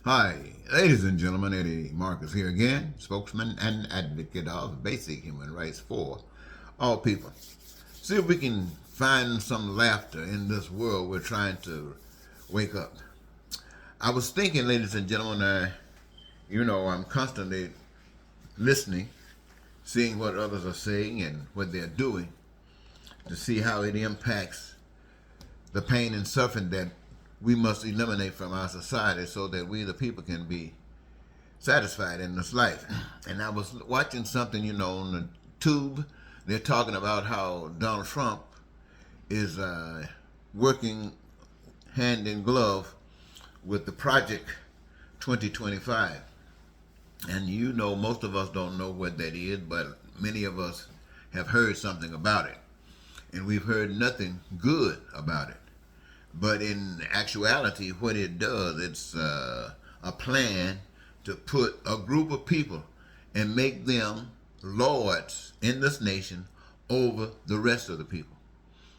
Hi, ladies and gentlemen, Eddie Marcus here again, spokesman and advocate of basic human rights for all people. See if we can find some laughter in this world we're trying to wake up. I was thinking, ladies and gentlemen, I'm constantly listening, seeing what others are saying and what they're doing to see how it impacts the pain and suffering that we must eliminate from our society so that we, the people, can be satisfied in this life. And I was watching something, on the tube. They're talking about how Donald Trump is working hand in glove with the Project 2025. And most of us don't know what that is, but many of us have heard something about it. And we've heard nothing good about it. But in actuality, what it does, it's a plan to put a group of people and make them lords in this nation over the rest of the people.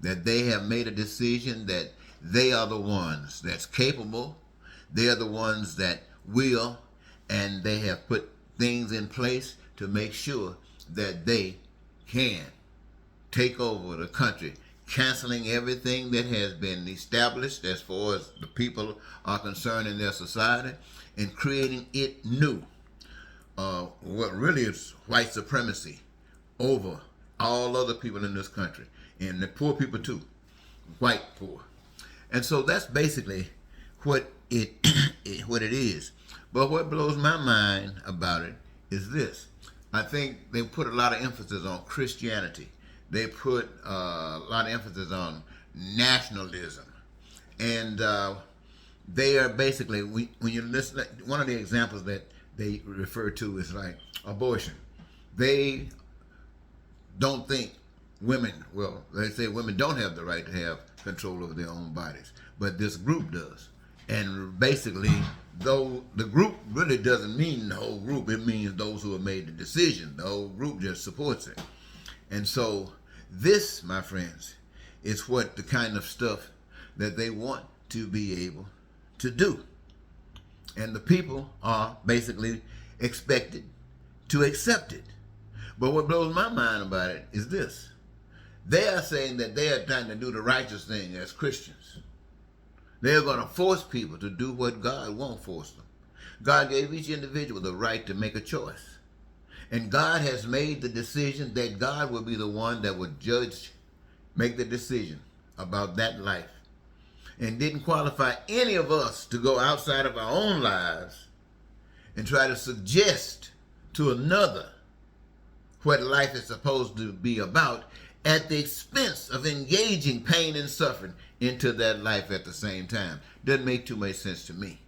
That they have made a decision that they are the ones that's capable, they are the ones that will, and they have put things in place to make sure that they can take over the country, canceling everything that has been established as far as the people are concerned in their society and creating it new. What really is white supremacy over all other people in this country, and the poor people too, white poor. And so that's basically what it what it is. But what blows my mind about it is this. I think they put a lot of emphasis on Christianity. They put a lot of emphasis on nationalism. And they are basically, when you listen, one of the examples that they refer to is like abortion. They don't think they say women don't have the right to have control over their own bodies, but this group does. And basically, though the group really doesn't mean the whole group, it means those who have made the decision. The whole group just supports it. And so this, my friends, is what the kind of stuff that they want to be able to do. And the people are basically expected to accept it. But what blows my mind about it is this. They are saying that they are trying to do the righteous thing as Christians. They're going to force people to do what God won't force them. God gave each individual the right to make a choice. And God has made the decision that God will be the one that would make the decision about that life. And didn't qualify any of us to go outside of our own lives and try to suggest to another what life is supposed to be about at the expense of engaging pain and suffering into that life at the same time. Doesn't make too much sense to me.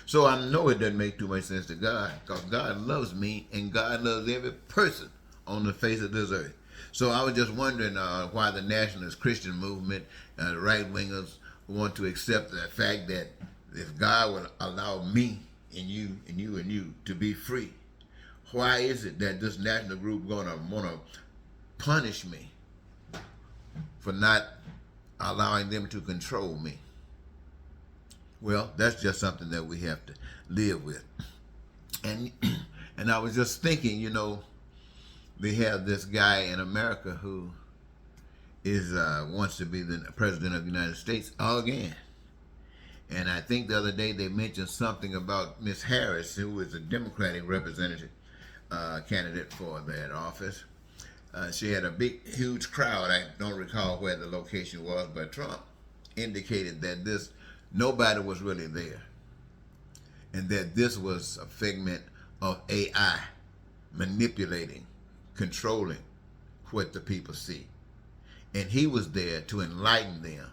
So I know it doesn't make too much sense to God, because God loves me and God loves every person on the face of this earth. So I was just wondering why the nationalist Christian movement, the right-wingers, want to accept the fact that if God would allow me and you and you and you to be free, why is it that this national group gonna want to punish me for not allowing them to control me? Well, that's just something that we have to live with. And and I was just thinking, they have this guy in America who is wants to be the president of the United States again. And I think the other day they mentioned something about Miss Harris, who is a Democratic representative candidate for that office. She had a huge crowd. I don't recall where the location was, but Trump indicated that nobody was really there, and that this was a figment of AI manipulating, controlling what the people see. And he was there to enlighten them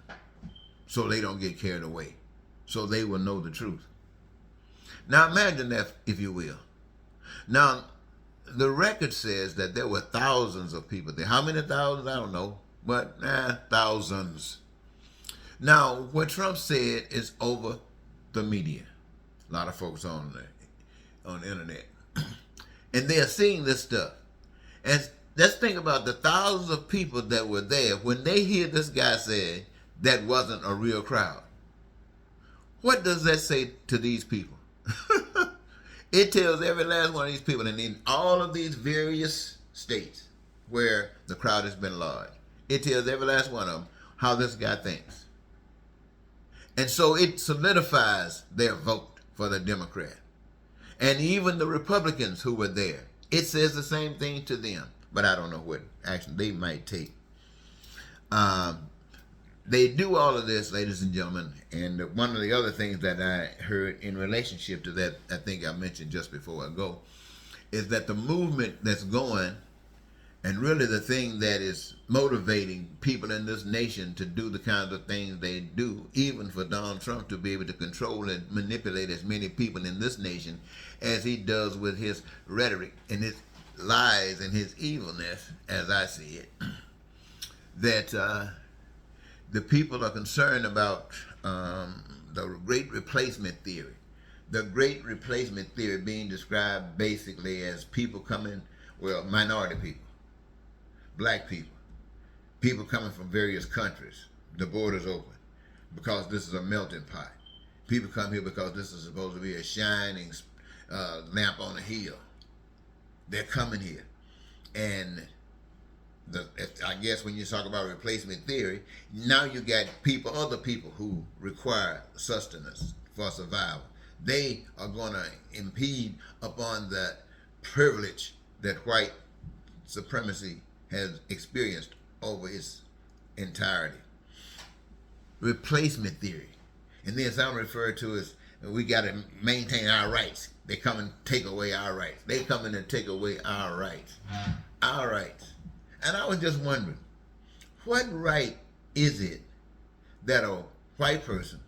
so they don't get carried away, so they will know the truth. Now imagine that, if you will. Now, the record says that there were thousands of people there. How many thousands? I don't know, but thousands. Now, what Trump said is over the media. A lot of folks on the internet. And they are seeing this stuff. And let's think about the thousands of people that were there when they hear this guy say that wasn't a real crowd. What does that say to these people? It tells every last one of these people, and in all of these various states where the crowd has been large, it tells every last one of them how this guy thinks. And so it solidifies their vote for the Democrat. And even the Republicans who were there, it says the same thing to them. But I don't know what action they might take. They do all of this, ladies and gentlemen, and one of the other things that I heard in relationship to that, I think I mentioned just before I go, is that the movement that's going, and really the thing that is motivating people in this nation to do the kinds of things they do, even for Donald Trump to be able to control and manipulate as many people in this nation as he does with his rhetoric and his lies and his evilness, as I see it, that the people are concerned about the great replacement theory. The great replacement theory being described basically as people coming, well, minority people, black people, people coming from various countries. The borders open because this is a melting pot. People come here because this is supposed to be a shining lamp on a hill. They're coming here. And I guess when you talk about replacement theory, now you got people, other people who require sustenance for survival. They are going to impede upon the privilege that white supremacy has experienced over its entirety. Replacement theory. And then some refer to as we got to maintain our rights. They come and take away our rights. They come in and take away our rights. Our rights. And I was just wondering, what right is it that a white person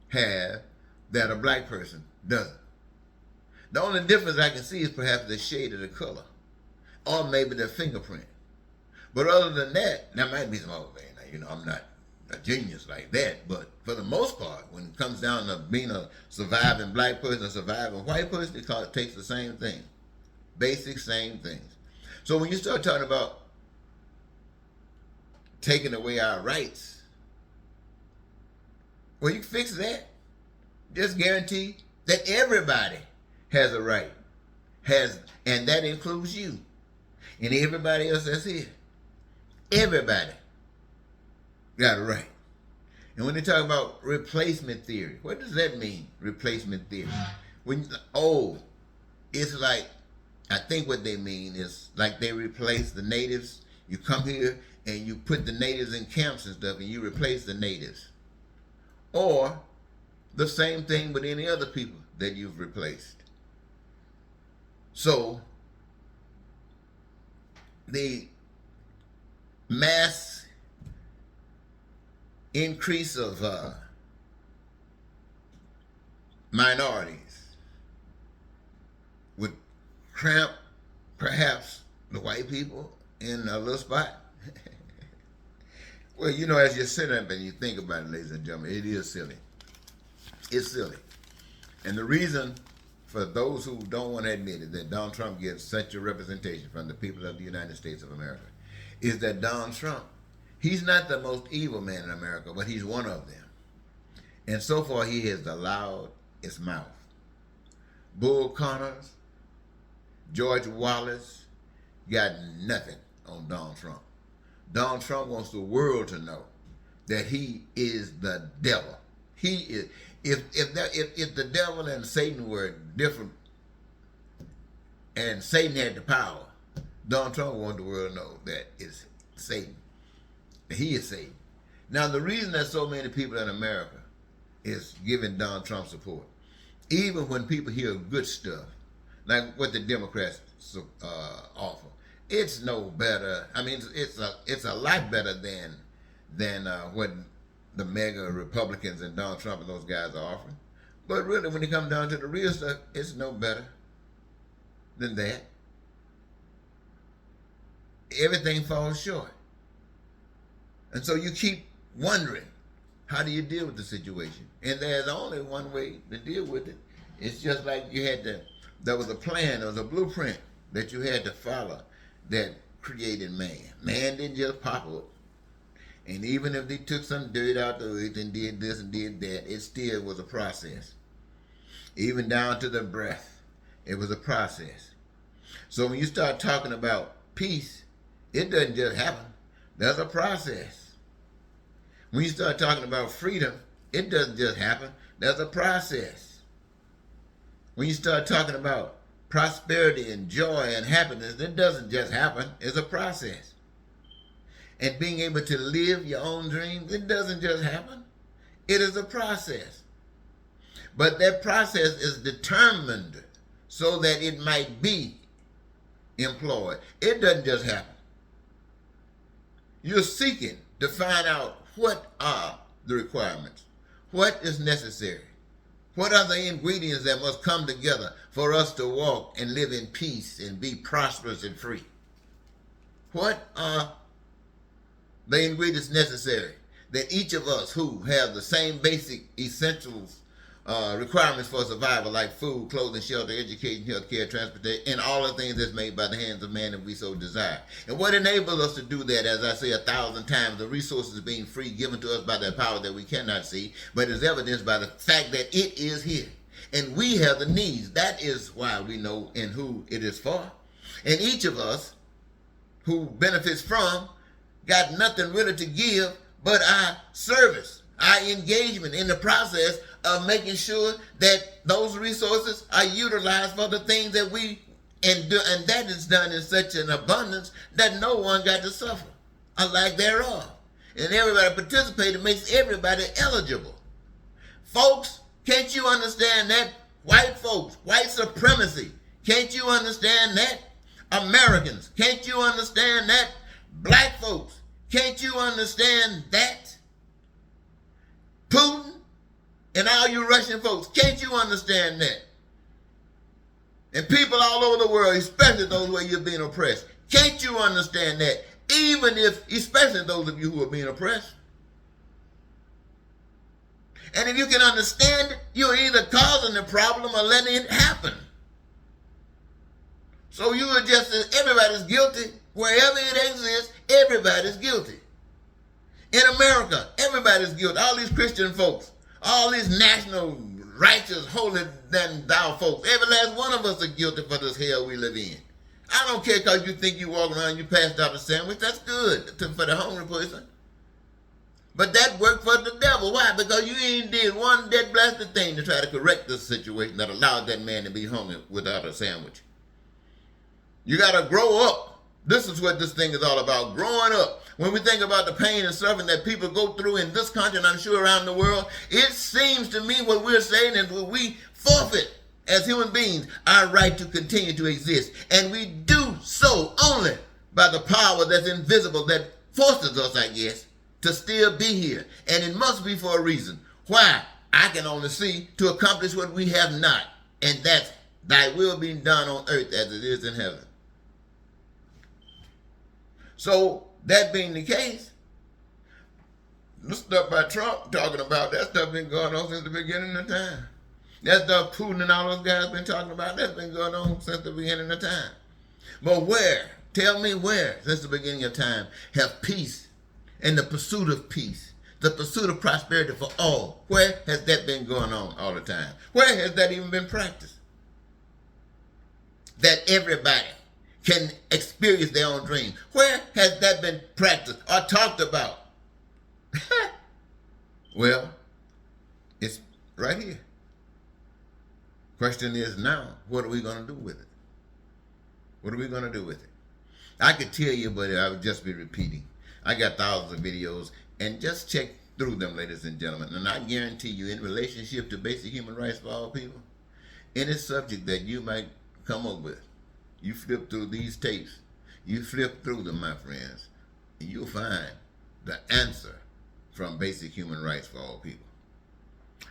has that a black person doesn't? The only difference I can see is perhaps the shade of the color, or maybe the fingerprint. But other than that, there might be some other thing. You know, I'm not a genius like that, but for the most part, when it comes down to being a surviving black person, a surviving white person, it takes the same thing, basic same things. So when you start talking about taking away our rights, well, you can fix that. Just guarantee that everybody has a right, and that includes you and everybody else that's here. Everybody got a right. And when they talk about replacement theory, what does that mean? Replacement theory. It's like, I think what they mean is like they replace the natives. You come here and you put the natives in camps and stuff, and you replace the natives. Or the same thing with any other people that you've replaced. So the mass increase of minorities would cramp perhaps the white people in a little spot. Well, you know, as you sit up and you think about it, ladies and gentlemen, it is silly. It's silly. And the reason for those who don't want to admit it, that Donald Trump gets such a representation from the people of the United States of America, is that Donald Trump, he's not the most evil man in America, but he's one of them. And so far, he has allowed his mouth. Bull Connors, George Wallace got nothing on Donald Trump. Donald Trump wants the world to know that he is the devil. He is. If the devil and Satan were different, and Satan had the power, Donald Trump wanted the world to know that it's Satan. That he is Satan. Now, the reason that so many people in America is giving Donald Trump support, even when people hear good stuff, like what the Democrats offer, it's no better. I mean, it's a lot better than what the mega Republicans and Donald Trump and those guys are offering. But really, when it comes down to the real stuff, it's no better than that. Everything falls short. And so you keep wondering, how do you deal with the situation? And there's only one way to deal with it. It's just like there was a plan, there was a blueprint that you had to follow that created man. Man didn't just pop up. And even if they took some dirt out of it and did this and did that, it still was a process. even down to the breath. It was a process. So when you start talking about peace, it doesn't just happen. There's a process. When you start talking about freedom, it doesn't just happen. There's a process. When you start talking about prosperity and joy and happiness, it doesn't just happen. It's a process. And being able to live your own dreams, it doesn't just happen. It is a process. But that process is determined so that it might be employed. It doesn't just happen. You're seeking to find out what are the requirements, what is necessary, what are the ingredients that must come together for us to walk and live in peace and be prosperous and free. What are the ingredients necessary that each of us who have the same basic essentials requirements for survival, like food, clothing, shelter, education, health care, transportation, and all the things that's made by the hands of man if we so desire. And what enables us to do that, as I say 1,000 times, the resources being free, given to us by that power that we cannot see, but is evidenced by the fact that it is here. And we have the needs. That is why we know and who it is for. And each of us who benefits from got nothing really to give but our service, our engagement in the process of making sure that those resources are utilized for the things that we and that is done in such an abundance that no one got to suffer a lack thereof. And everybody participating makes everybody eligible. Folks, can't you understand that? White folks, white supremacy, can't you understand that? Americans, can't you understand that? Black folks, can't you understand that? Putin and all you Russian folks, can't you understand that? And people all over the world, especially those where you're being oppressed, can't you understand that? Even if, especially those of you who are being oppressed. And if you can understand it, you're either causing the problem or letting it happen. So you are just, everybody's guilty. Wherever it exists, everybody's guilty. In America, everybody's guilty. All these Christian folks, all these national, righteous, holy than thou folks, every last one of us are guilty for this hell we live in. I don't care because you think you walk around, you passed out a sandwich. That's good for the hungry person. But that worked for the devil. Why? Because you ain't did one dead blasted thing to try to correct the situation that allowed that man to be hungry without a sandwich. You got to grow up. This is what this thing is all about, growing up. When we think about the pain and suffering that people go through in this country and I'm sure around the world, it seems to me what we're saying is that we forfeit as human beings our right to continue to exist. And we do so only by the power that's invisible that forces us, I guess, to still be here. And it must be for a reason. Why? I can only see to accomplish what we have not. And that's thy will be done on earth as it is in heaven. So, that being the case, the stuff by Trump talking about, that stuff been going on since the beginning of time. That stuff Putin and all those guys been talking about, that's been going on since the beginning of time. But where, tell me where, since the beginning of time, have peace and the pursuit of peace, the pursuit of prosperity for all, where has that been going on all the time? Where has that even been practiced? That everybody can experience their own dream. Where has that been practiced or talked about? Well, it's right here. Question is now, what are we going to do with it? What are we going to do with it? I could tell you, but I would just be repeating. I got thousands of videos, and just check through them, ladies and gentlemen. And I guarantee you, in relationship to basic human rights for all people, any subject that you might come up with, you flip through these tapes, you flip through them, my friends, and you'll find the answer from basic human rights for all people.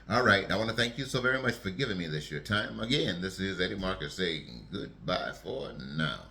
All right, I want to thank you so very much for giving me this your time. Again, this is Eddie Marcus saying goodbye for now.